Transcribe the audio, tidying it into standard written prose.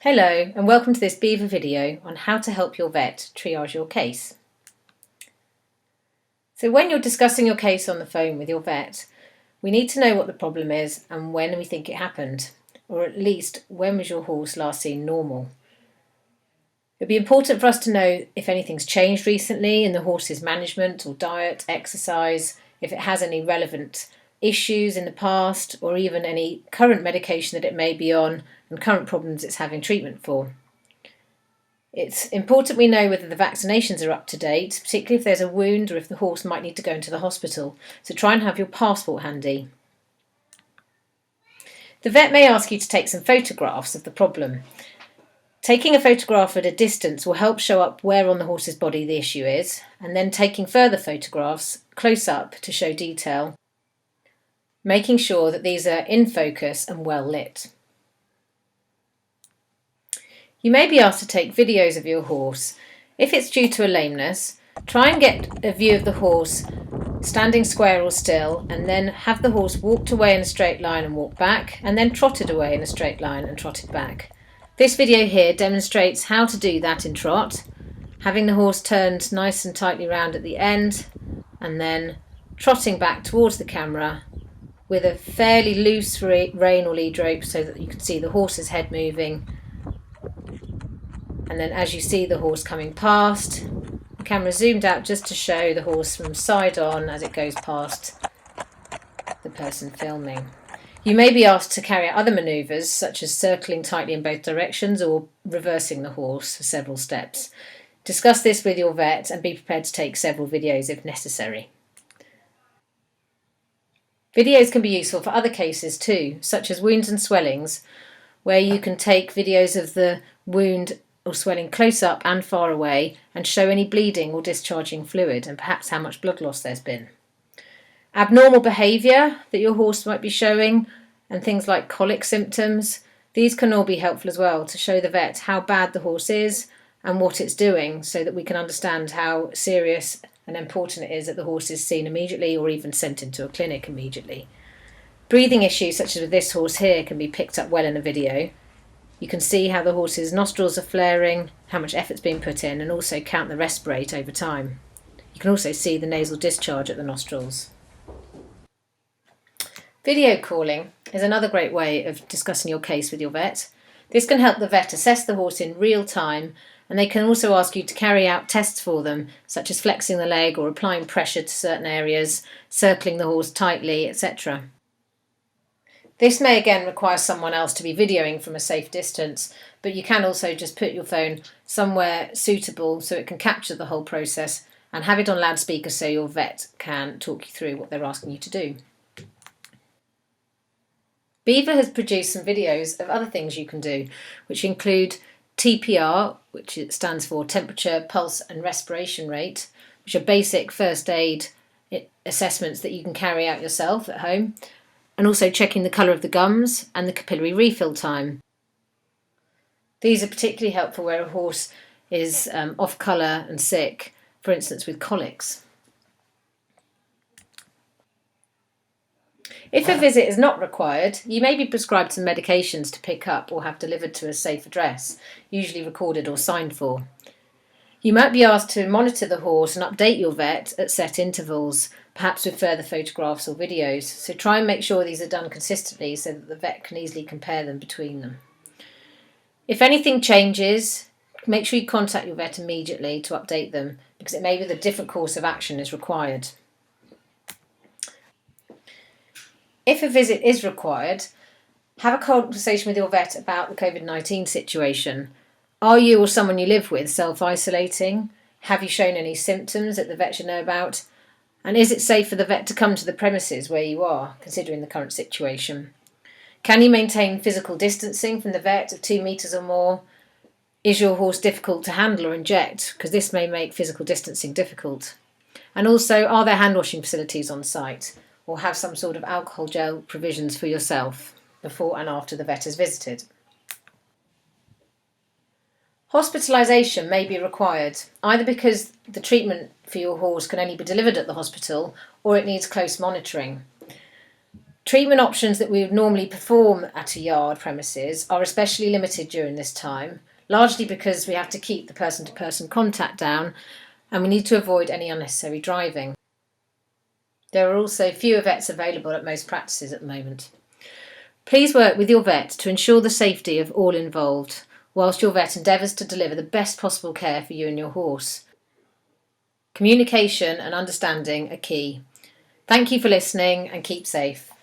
Hello and welcome to this Beaver video on how to help your vet triage your case. So when you're discussing your case on the phone with your vet, we need to know what the problem is and when we think it happened, or at least when was your horse last seen normal. It'd be important for us to know if anything's changed recently in the horse's management or diet, exercise, if it has any relevant issues in the past, or even any current medication that it may be on and current problems it's having treatment for. It's important we know whether the vaccinations are up to date, particularly if there's a wound or if the horse might need to go into the hospital, so try and have your passport handy. The vet may ask you to take some photographs of the problem. Taking a photograph at a distance will help show up where on the horse's body the issue is, and then taking further photographs close up to show detail, making sure that these are in focus and well lit. You may be asked to take videos of your horse. If it's due to a lameness, try and get a view of the horse standing square or still, and then have the horse walked away in a straight line and walk back, and then trotted away in a straight line and trotted back. This video here demonstrates how to do that in trot, having the horse turned nice and tightly round at the end, and then trotting back towards the camera with a fairly loose rein or lead rope so that you can see the horse's head moving. And then as you see the horse coming past, the camera zoomed out just to show the horse from side on as it goes past the person filming. You may be asked to carry out other manoeuvres such as circling tightly in both directions or reversing the horse for several steps. Discuss this with your vet and be prepared to take several videos if necessary. Videos can be useful for other cases too, such as wounds and swellings, where you can take videos of the wound or swelling close up and far away and show any bleeding or discharging fluid and perhaps how much blood loss there's been. Abnormal behaviour that your horse might be showing and things like colic symptoms, these can all be helpful as well to show the vet how bad the horse is and what it's doing so that we can understand how serious and important it is that the horse is seen immediately or even sent into a clinic immediately. Breathing issues such as with this horse here can be picked up well in a video. You can see how the horse's nostrils are flaring, how much effort's being put in, and also count the respirate rate over time. You can also see the nasal discharge at the nostrils. Video calling is another great way of discussing your case with your vet. This can help the vet assess the horse in real time, and they can also ask you to carry out tests for them, such as flexing the leg or applying pressure to certain areas, circling the horse tightly, etc. This may again require someone else to be videoing from a safe distance, but you can also just put your phone somewhere suitable so it can capture the whole process and have it on loudspeaker so your vet can talk you through what they're asking you to do. Beaver has produced some videos of other things you can do, which include TPR, which stands for temperature, pulse and respiration rate, which are basic first aid assessments that you can carry out yourself at home, and also checking the colour of the gums and the capillary refill time. These are particularly helpful where a horse is off colour and sick, for instance with colics. If a visit is not required, you may be prescribed some medications to pick up or have delivered to a safe address, usually recorded or signed for. You might be asked to monitor the horse and update your vet at set intervals, perhaps with further photographs or videos, so try and make sure these are done consistently so that the vet can easily compare them between them. If anything changes, make sure you contact your vet immediately to update them, because it may be that a different course of action is required. If a visit is required, have a conversation with your vet about the COVID-19 situation. Are you or someone you live with self-isolating? Have you shown any symptoms that the vet should know about? And is it safe for the vet to come to the premises where you are, considering the current situation? Can you maintain physical distancing from the vet of 2 metres or more? Is your horse difficult to handle or inject? Because this may make physical distancing difficult. And also, are there hand washing facilities on site? Or have some sort of alcohol gel provisions for yourself before and after the vet has visited. Hospitalisation may be required, either because the treatment for your horse can only be delivered at the hospital or it needs close monitoring. Treatment options that we would normally perform at a yard premises are especially limited during this time, largely because we have to keep the person-to-person contact down and we need to avoid any unnecessary driving. There are also fewer vets available at most practices at the moment. Please work with your vet to ensure the safety of all involved, whilst your vet endeavours to deliver the best possible care for you and your horse. Communication and understanding are key. Thank you for listening and keep safe.